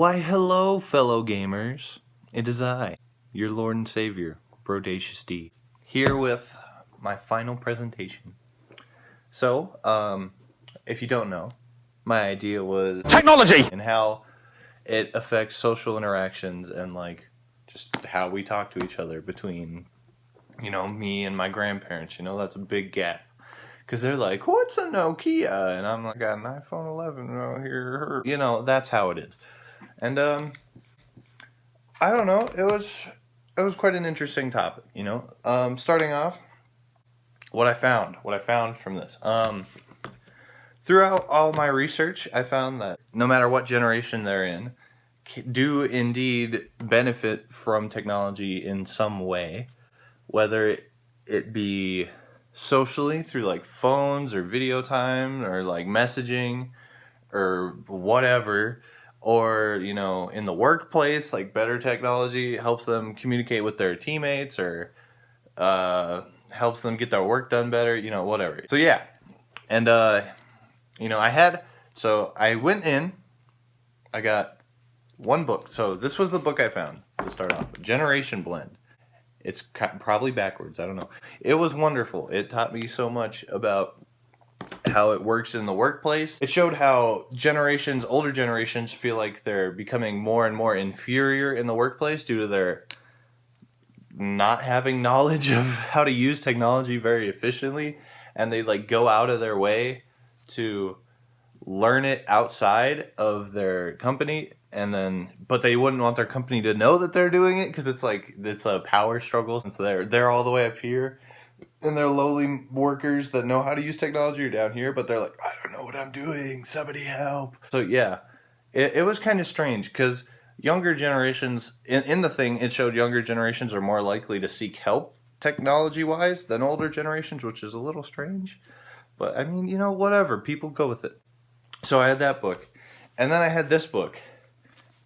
Why hello, fellow gamers. It is I, your Lord and Savior, Brodacious D, here with my final presentation. So, if you don't know, my idea was technology and how it affects social interactions and just how we talk to each other between, me and my grandparents. That's a big gap. Because they're like, what's a Nokia? And I'm like, I got an iPhone 11 right here. That's how it is. And, I don't know, it was quite an interesting topic, starting off, what I found from this. Throughout all my research, I found that no matter what generation they're in, do indeed benefit from technology in some way, whether it be socially through phones or video time or messaging or whatever, or in the workplace, better technology helps them communicate with their teammates or helps them get their work done better, whatever. So yeah, and I went in, I got one book. So this was the book I found to start off, Generation Blend. It's probably backwards, I don't know. It was wonderful. It taught me so much about how it works in the workplace. It showed how older generations feel like they're becoming more and more inferior in the workplace due to their not having knowledge of how to use technology very efficiently, and they go out of their way to learn it outside of their company, but they wouldn't want their company to know that they're doing it because it's a power struggle, since they're all the way up here and they're lowly workers that know how to use technology are down here, but they're like, I don't know what I'm doing, somebody help. So yeah, it was kind of strange because younger generations, in the thing, it showed younger generations are more likely to seek help technology-wise than older generations, which is a little strange. But I mean, whatever, people go with it. So I had that book, and then I had this book,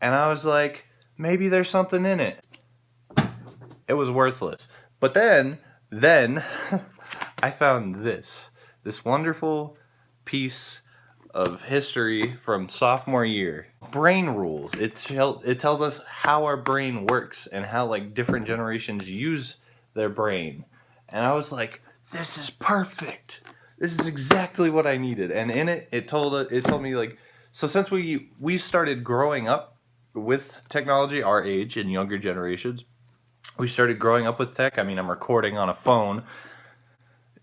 and I was like, maybe there's something in it. It was worthless. But then I found this wonderful piece of history from sophomore year. Brain rules. It tells us how our brain works and how different generations use their brain. And I was like, this is perfect. This is exactly what I needed. And in it told me so since we started growing up with technology, our age and younger generations, we started growing up with tech. I mean, I'm recording on a phone.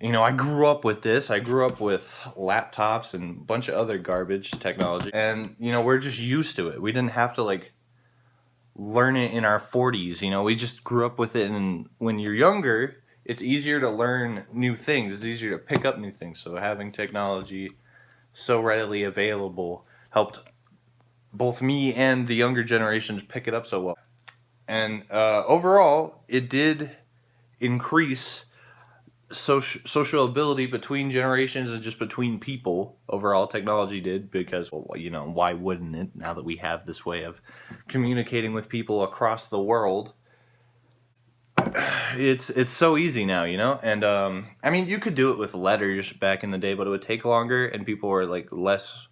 I grew up with this. I grew up with laptops and a bunch of other garbage technology. And, we're just used to it. We didn't have to, learn it in our 40s. We just grew up with it. And when you're younger, it's easier to learn new things. It's easier to pick up new things. So having technology so readily available helped both me and the younger generations pick it up so well. And overall, it did increase social ability between generations and just between people. Overall, technology did, because, why wouldn't it, now that we have this way of communicating with people across the world? It's so easy now, and I mean, you could do it with letters back in the day, but it would take longer, and people were less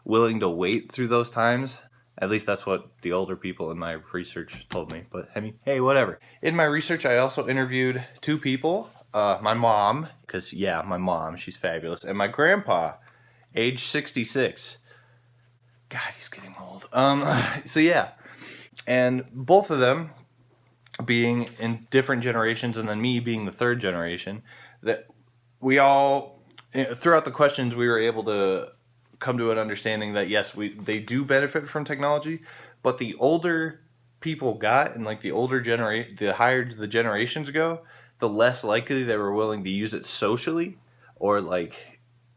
willing to wait through those times. At least that's what the older people in my research told me. But I mean, hey, whatever. In my research, I also interviewed two people. My mom, because my mom, she's fabulous, and my grandpa, age 66. God, he's getting old. So yeah, and both of them being in different generations, and then me being the third generation, that we all, throughout the questions, we were able to come to an understanding that yes, they do benefit from technology, but the older people got, and the higher the generations go, the less likely they were willing to use it socially or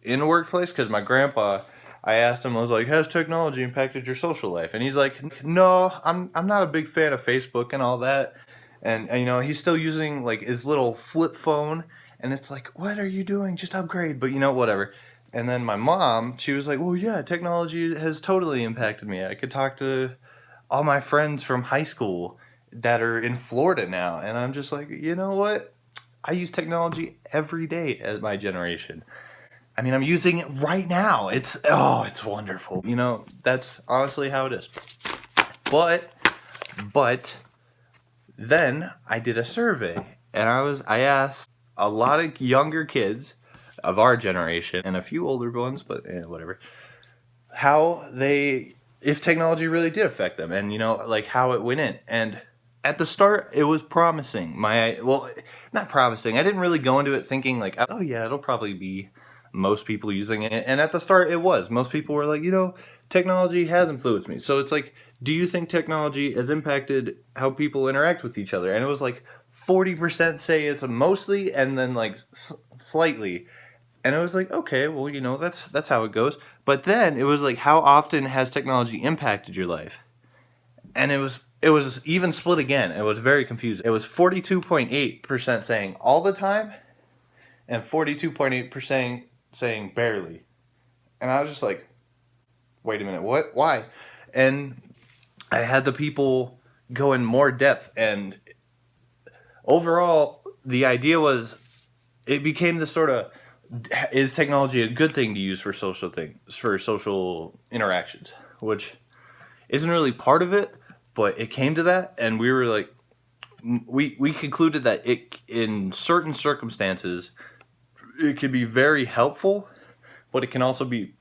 in a workplace. Because my grandpa, I asked him, I was like, has technology impacted your social life? And he's like, no, I'm not a big fan of Facebook and all that. And he's still using his little flip phone, and it's like, what are you doing? Just upgrade. But whatever. And then my mom, she was like, well, yeah, technology has totally impacted me. I could talk to all my friends from high school that are in Florida now. And I'm just like, you know what? I use technology every day as my generation. I mean, I'm using it right now. It's wonderful. That's honestly how it is. But then I did a survey, and I asked a lot of younger kids of our generation and a few older ones, but whatever, if technology really did affect them, and like how it went in. And at the start, it was promising. Not promising. I didn't really go into it thinking like, oh yeah, it'll probably be most people using it. And at the start, it was. Most people were like, technology has influenced me. So it's like, do you think technology has impacted how people interact with each other? And it was like 40% say it's mostly, and then like slightly. And I was like, okay, well, that's how it goes. But then it was like, how often has technology impacted your life? And it was even split again. It was very confusing. It was 42.8% saying all the time, and 42.8% saying barely. And I was just like, wait a minute, what? Why? And I had the people go in more depth, and overall, the idea was, it became this sort of, is technology a good thing to use for social interactions, which isn't really part of it, but it came to that, and we were like, we concluded that it, in certain circumstances, it can be very helpful, but it can also be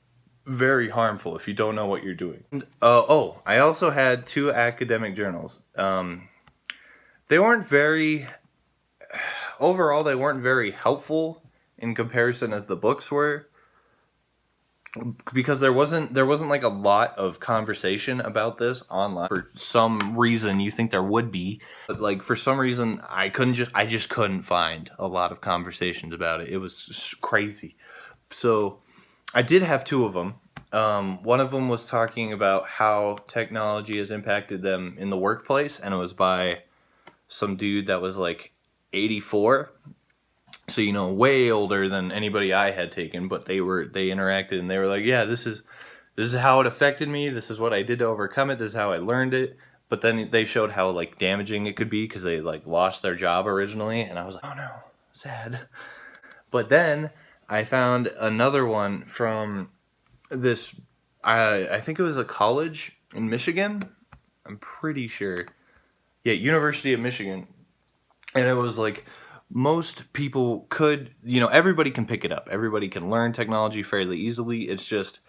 very harmful if you don't know what you're doing. I also had 2 academic journals. They weren't very, overall, they weren't very helpful in comparison as the books were, because there wasn't like a lot of conversation about this online. For some reason, you think there would be, but like for some reason, I just couldn't find a lot of conversations about it. It was just crazy. So I did have 2 of them. One of them was talking about how technology has impacted them in the workplace, and it was by some dude that was like 84. So, way older than anybody I had taken, but they interacted, and they were like, yeah, this is how it affected me. This is what I did to overcome it. This is how I learned it. But then they showed how like damaging it could be, because they like lost their job originally, and I was like, oh no, sad. But then I found another one from this, I think it was a college in Michigan. I'm pretty sure. Yeah, University of Michigan. And it was like, most people could, everybody can pick it up. Everybody can learn technology fairly easily. It's just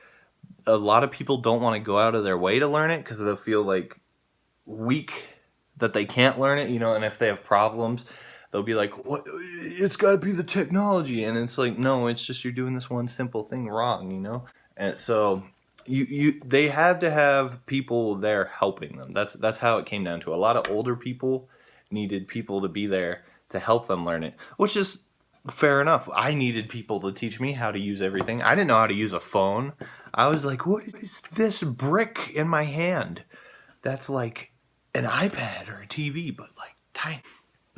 a lot of people don't want to go out of their way to learn it, because they'll feel like weak that they can't learn it, and if they have problems, they'll be like, what? It's got to be the technology. And it's like, no, it's just you're doing this one simple thing wrong, And so they have to have people there helping them. That's how it came down to. A lot of older people needed people to be there to help them learn it, which is fair enough. I needed people to teach me how to use everything. I didn't know how to use a phone. I was like, what is this brick in my hand? That's like an iPad or a TV, but like tiny.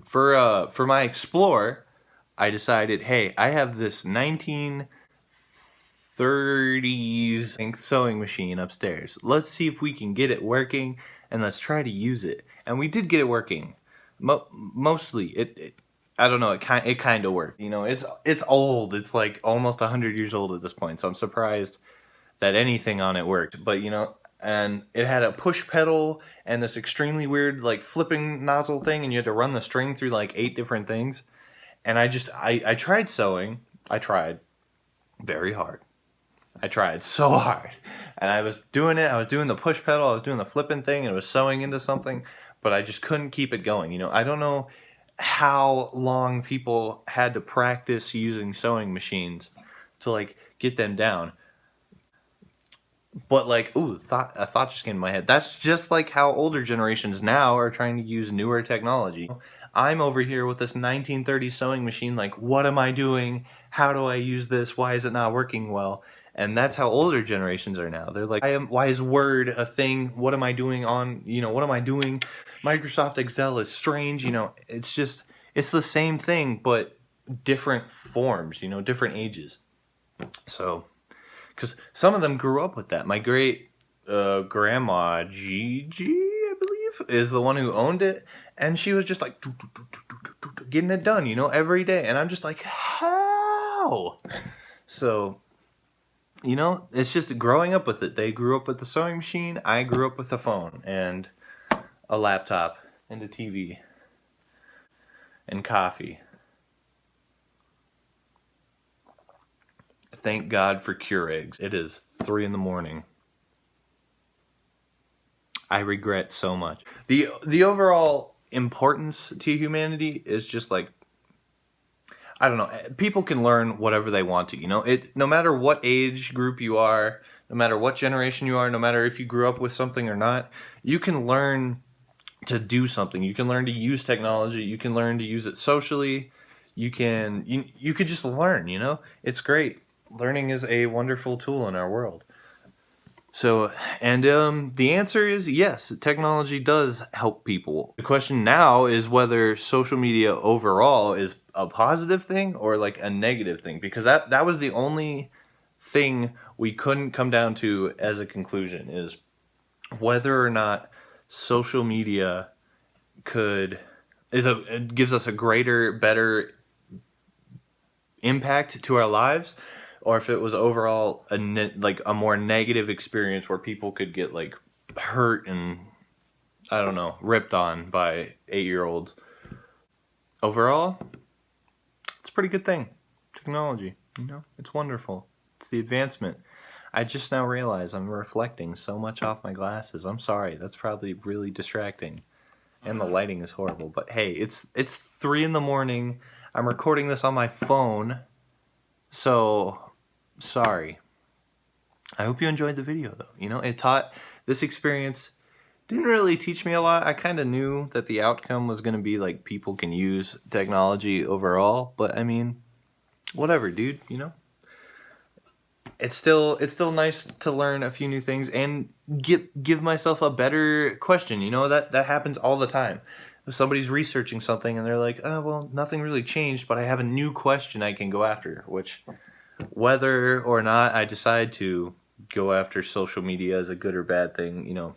For my Explorer, I decided, hey, I have this 1930s sewing machine upstairs. Let's see if we can get it working, and let's try to use it. And we did get it working. Mostly, it I don't know. It kind of worked. It's old. It's like almost 100 years old at this point. So I'm surprised that anything on it worked. But and it had a push pedal and this extremely weird like flipping nozzle thing, and you had to run the string through like 8 different things. And I tried sewing. I tried very hard. I tried so hard, and I was doing it. I was doing the push pedal. I was doing the flipping thing, and it was sewing into something. But I just couldn't keep it going. I don't know how long people had to practice using sewing machines to like get them down. But like, a thought just came to my head. That's just like how older generations now are trying to use newer technology. I'm over here with this 1930s sewing machine, like, what am I doing? How do I use this? Why is it not working well? And that's how older generations are now. They're like, why is Word a thing? What am I doing what am I doing? Microsoft Excel is strange, it's the same thing, but different forms, different ages. So, because some of them grew up with that. My great grandma, Gigi, I believe, is the one who owned it, and she was just like, getting it done, every day. And I'm just like, how? So, you know, it's just growing up with it. They grew up with the sewing machine. I grew up with a phone and a laptop and a TV and coffee. Thank God for Keurigs. It is 3 in the morning. I regret so much. The overall importance to humanity is just like, I don't know. People can learn whatever they want to, you know? No matter what age group you are, no matter what generation you are, no matter if you grew up with something or not, you can learn to do something. You can learn to use technology. You can learn to use it socially. You could just learn, you know? It's great. Learning is a wonderful tool in our world. So, and the answer is yes, technology does help people. The question now is whether social media overall is a positive thing or like a negative thing, because that was the only thing we couldn't come down to as a conclusion, is whether or not social media gives us a greater, better impact to our lives, or if it was overall a more negative experience where people could get like hurt and, I don't know, ripped on by 8-year-olds. Overall, it's a pretty good thing. Technology, you know, it's wonderful. It's the advancement. I just now realize I'm reflecting so much off my glasses. I'm sorry. That's probably really distracting. And the lighting is horrible. But hey, it's 3 in the morning. I'm recording this on my phone. So, sorry. I hope you enjoyed the video though. You know, this experience didn't really teach me a lot. I kind of knew that the outcome was going to be like people can use technology overall, but I mean, whatever, dude, you know? It's still nice to learn a few new things and give myself a better question. You know, that happens all the time. If somebody's researching something and they're like, oh, well, nothing really changed, but I have a new question I can go after, which whether or not I decide to go after social media as a good or bad thing, you know,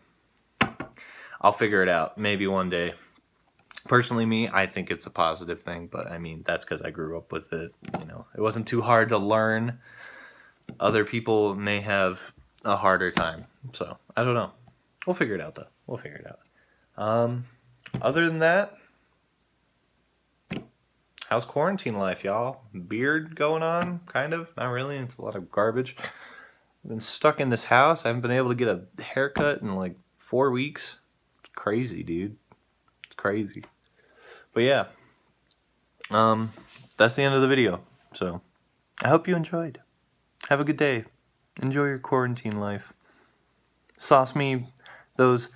I'll figure it out maybe one day. Personally, me, I think it's a positive thing, but I mean, that's because I grew up with it. You know, it wasn't too hard to learn. Other people may have a harder time, so I don't know. We'll figure it out though. We'll figure it out. Other than that, how's quarantine life, y'all? Beard going on? Kind of? Not really. It's a lot of garbage. I've been stuck in this house. I haven't been able to get a haircut in like 4 weeks. It's crazy, dude. It's crazy. But yeah, that's the end of the video. So I hope you enjoyed. Have a good day. Enjoy your quarantine life. Sauce me those,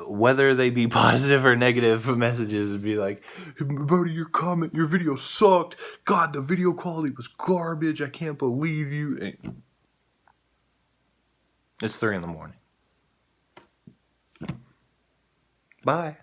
whether they be positive or negative messages, and be like, hey, buddy, your video sucked. God, the video quality was garbage. I can't believe you. It's 3 in the morning. Bye.